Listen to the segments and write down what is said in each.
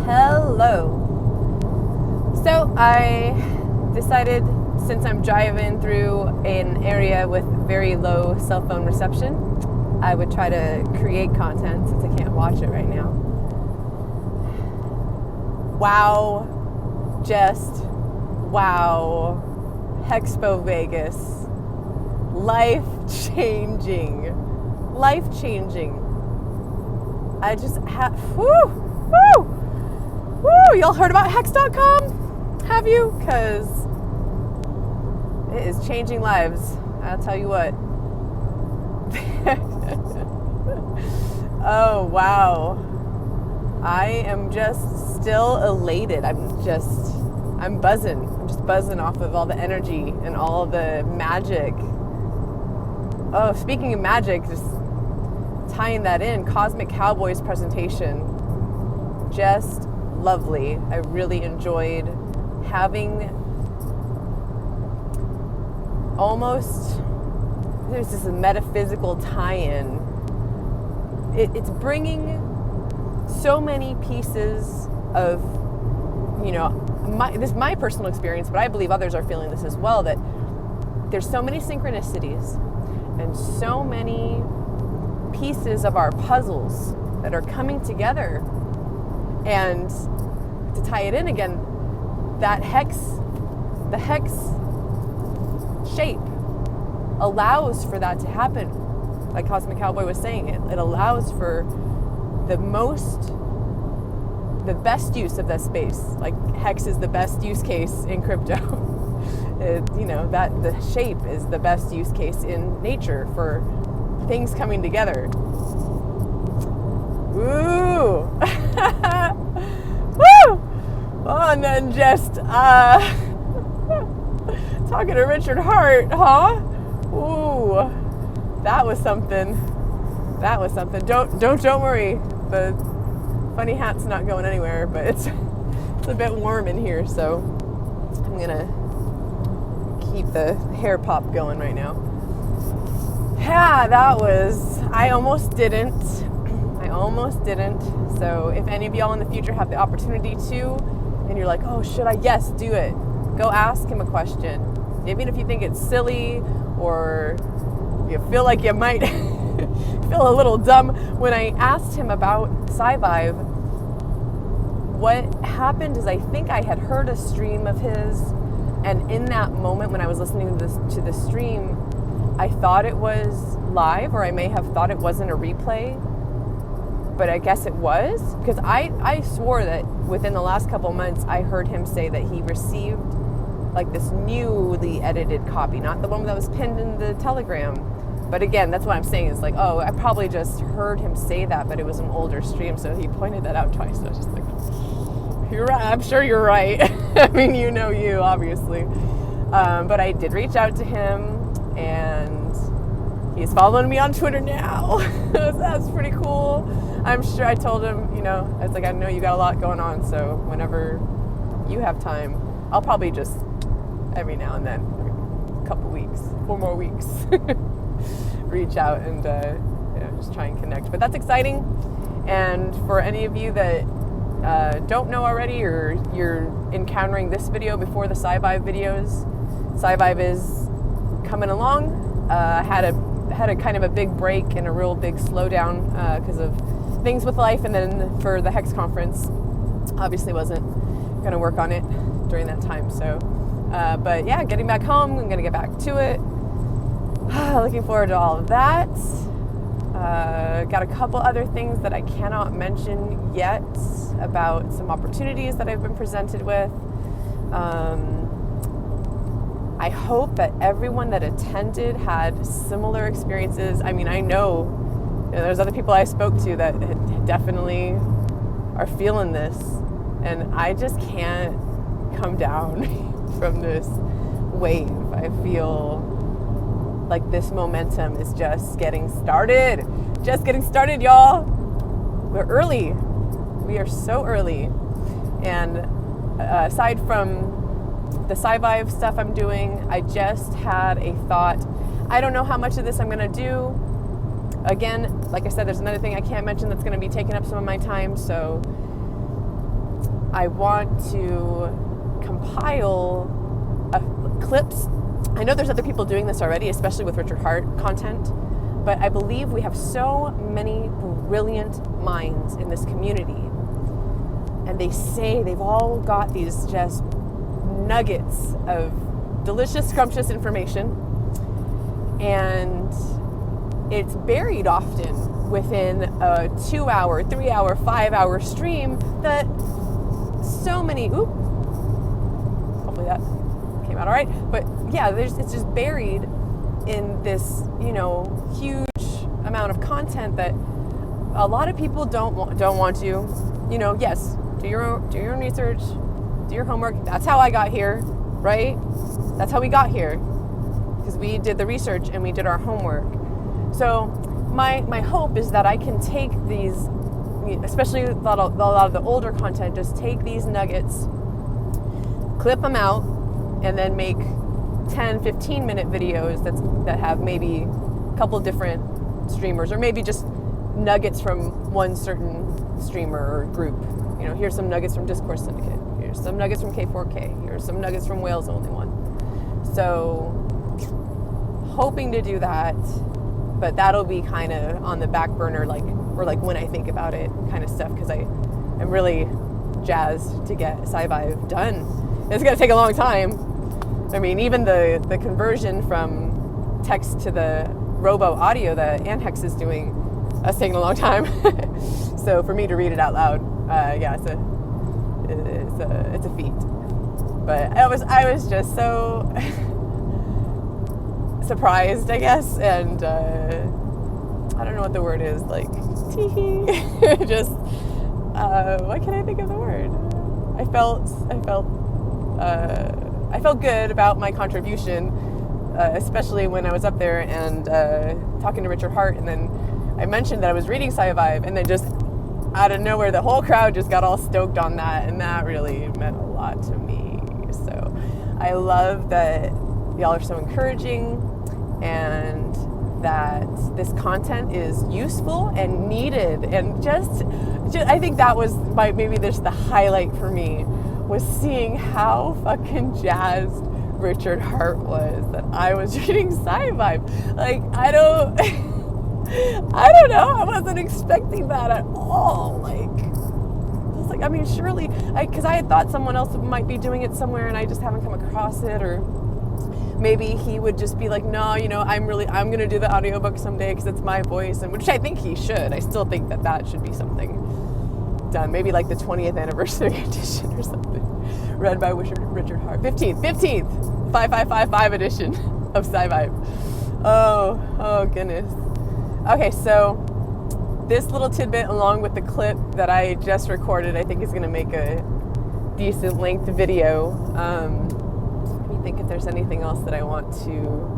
Hello. So I decided, since I'm driving through an area with very low cell phone reception, I would try to create content since I can't watch it right now. Wow. Just wow. Hexpo Vegas. Life-changing. I just have, woo! Y'all heard about Hext.com? Have you? Because it is changing lives. I'll tell you what. Oh, wow. I am just still elated. I'm buzzing. I'm just buzzing off of all the energy and all the magic. Oh, speaking of magic, just tying that in, Cosmic Cowboy's presentation, just lovely. I really enjoyed having there's this metaphysical tie-in. It's bringing so many pieces of, this is my personal experience, but I believe others are feeling this as well, that there's so many synchronicities and so many pieces of our puzzles that are coming together. And to tie it in again, the Hex shape allows for that to happen. Like Cosmic Cowboy was saying, it allows for the best use of that space. Like Hex is the best use case in crypto. That the shape is the best use case in nature for things coming together. Woo! Woo! Oh, and then just talking to Richard Hart, huh? Ooh, that was something. Don't worry. The funny hat's not going anywhere, but it's a bit warm in here, so I'm gonna keep the hair pop going right now. Yeah, I almost didn't. So if any of y'all in the future have the opportunity to, and you're like, oh, should I? Yes, do it. Go ask him a question. Even if you think it's silly or you feel like you might feel a little dumb. When I asked him about Sci-Vive, what happened is I think I had heard a stream of his, and in that moment when I was listening to the stream, I thought it was live, or I may have thought it wasn't a replay, but I guess it was, because I swore that within the last couple months I heard him say that he received like this newly edited copy, not the one that was pinned in the Telegram. But again, that's what I'm saying, is like, oh, I probably just heard him say that, but it was an older stream, so he pointed that out twice. So I was just like, you're right, I'm sure you're right. I mean, you, obviously. But I did reach out to him, and he's following me on Twitter now. That's pretty cool. I'm sure I told him, I was like, I know you got a lot going on, so whenever you have time, I'll probably just every now and then, every couple weeks, 4 more weeks, reach out and just try and connect. But that's exciting. And for any of you that don't know already, or you're encountering this video before the Sci-Vive videos, Sci-Vive is coming along. Had a kind of a big break and a real big slowdown because of things with life, and then for the Hex conference, obviously wasn't going to work on it during that time. So, but yeah, getting back home, I'm going to get back to it. Looking forward to all of that. Got a couple other things that I cannot mention yet about some opportunities that I've been presented with. I hope that everyone that attended had similar experiences. I mean, I know there's other people I spoke to that definitely are feeling this, and I just can't come down from this wave. I feel like this momentum is just getting started. Just getting started, y'all. We're early. We are so early. And aside from the Sci-Vive stuff I'm doing, I just had a thought. I don't know how much of this I'm going to do. Again, like I said, there's another thing I can't mention that's going to be taking up some of my time. So I want to compile clips. I know there's other people doing this already, especially with Richard Hart content, but I believe we have so many brilliant minds in this community. And they say they've all got these just nuggets of delicious, scrumptious information. And it's buried often within a 2-hour, 3-hour, 5-hour stream that so many, hopefully that came out all right. But yeah, it's just buried in this, huge amount of content that a lot of people don't want to, yes, do your own research, do your homework. That's how I got here, right? That's how we got here, because we did the research and we did our homework. So my hope is that I can take these, especially a lot of the older content, just take these nuggets, clip them out, and then make 10, 15-minute videos that have maybe a couple different streamers, or maybe just nuggets from one certain streamer or group. Here's some nuggets from Discourse Syndicate. Here's some nuggets from K4K. Here's some nuggets from Wales Only One. So, hoping to do that, but that'll be kind of on the back burner, or when I think about it kind of stuff, because I'm really jazzed to get Sci-Vive done. It's going to take a long time. I mean, even the conversion from text to the robo audio that Hext is doing, that's taking a long time. So for me to read it out loud, it's a feat. But I was just so surprised, I guess, and I don't know what the word is, tee-hee. Just what can I think of the word? I felt good about my contribution, especially when I was up there and talking to Richard Hart, and then I mentioned that I was reading Sci-Vive, and then just out of nowhere, the whole crowd just got all stoked on that, and that really meant a lot to me. So I love that y'all are so encouraging, and that this content is useful and needed, and just I think that was maybe just the highlight for me, was seeing how fucking jazzed Richard Hart was that I was reading Sci-Vive. I don't know. I wasn't expecting that at all. Surely, because I had thought someone else might be doing it somewhere and I just haven't come across it, or maybe he would just be like, no, I'm going to do the audiobook someday because it's my voice, and which I think he should. I still think that should be something done. Maybe the 20th anniversary edition or something. Read by Richard Hart. 15th, 5555 edition of Sci-Vive. Oh goodness. Okay, so this little tidbit, along with the clip that I just recorded, I think is going to make a decent length video. Let me think if there's anything else that I want to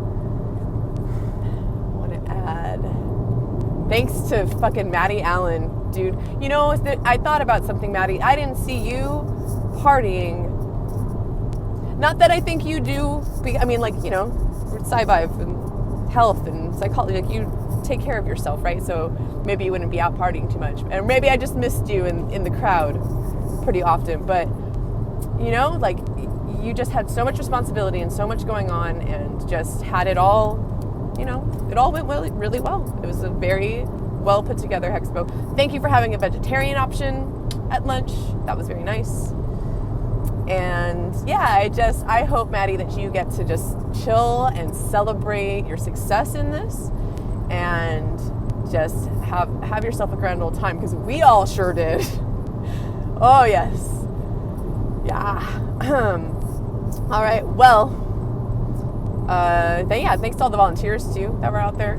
add. Thanks to fucking Maddie Allen, dude. I thought about something, Maddie. I didn't see you partying. Not that I think you do. Sci-Vive and health and psychology, you take care of yourself, right? So maybe you wouldn't be out partying too much. And maybe I just missed you in the crowd pretty often. But, you just had so much responsibility and so much going on, and just had it all, it all went really well. It was a very well put together Hexpo. Thank you for having a vegetarian option at lunch. That was very nice. And yeah, I hope, Maddie, that you get to just chill and celebrate your success in this, and just have yourself a grand old time, because we all sure did. Oh yes. Yeah. All right. Well, thanks to all the volunteers too that were out there.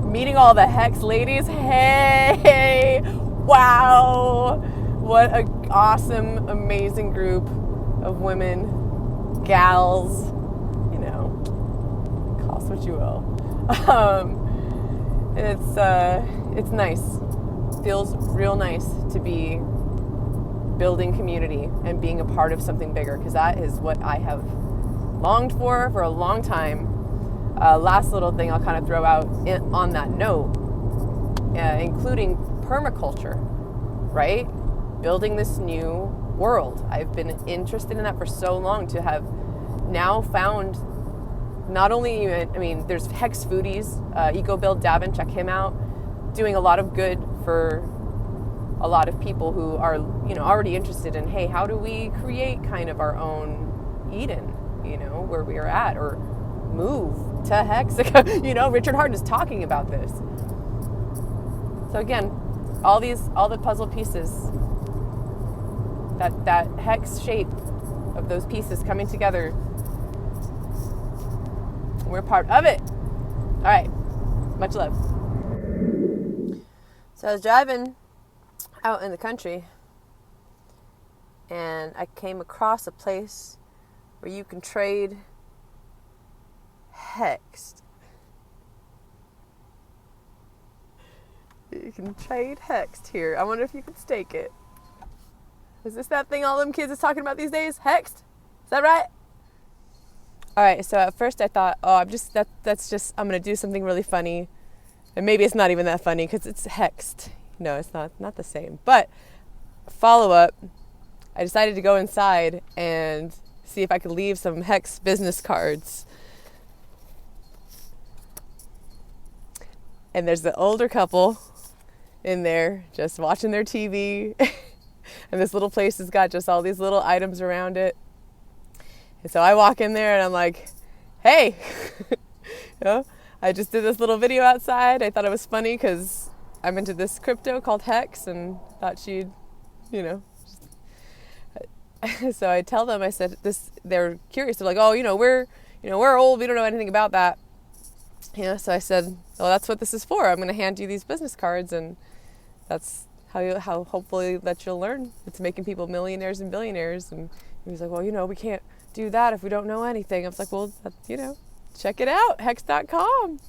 Meeting all the Hex ladies. Hey, wow. What an awesome, amazing group of women, gals, call us what you will. It's nice. Feels real nice to be building community and being a part of something bigger, because that is what I have longed for a long time. Last little thing I'll kind of throw out on that note, including permaculture, right? building this new world. I've been interested in that for so long, to have now found not only, I mean, there's Hext Foodies, EcoBuild Davin, check him out, doing a lot of good for a lot of people who are, already interested in, hey, how do we create kind of our own Eden, where we are at, or move to Hext. Richard Harden is talking about this. So again, all the puzzle pieces, that hex shape of those pieces coming together, we're part of it. All right, much love. So I was driving out in the country, and I came across a place where you can trade Hext. You can trade Hext here. I wonder if you could stake it. Is this that thing all them kids is talking about these days? Hext? Is that right? All right, so at first I thought, I'm going to do something really funny. And maybe it's not even that funny because it's Hext. No, it's not the same. But follow up, I decided to go inside and see if I could leave some Hext business cards. And there's the older couple in there just watching their TV. And this little place has got just all these little items around it. And so I walk in there and I'm like, hey, I just did this little video outside. I thought it was funny because I'm into this crypto called Hex, and thought she'd, so I tell them, I said this, they're curious. They're like, we're old. We don't know anything about that. So I said, well, that's what this is for. I'm going to hand you these business cards, and that's how hopefully that you'll learn. It's making people millionaires and billionaires. And he was like, well, we can't do that if we don't know anything. I was like, well, check it out, Hext.com.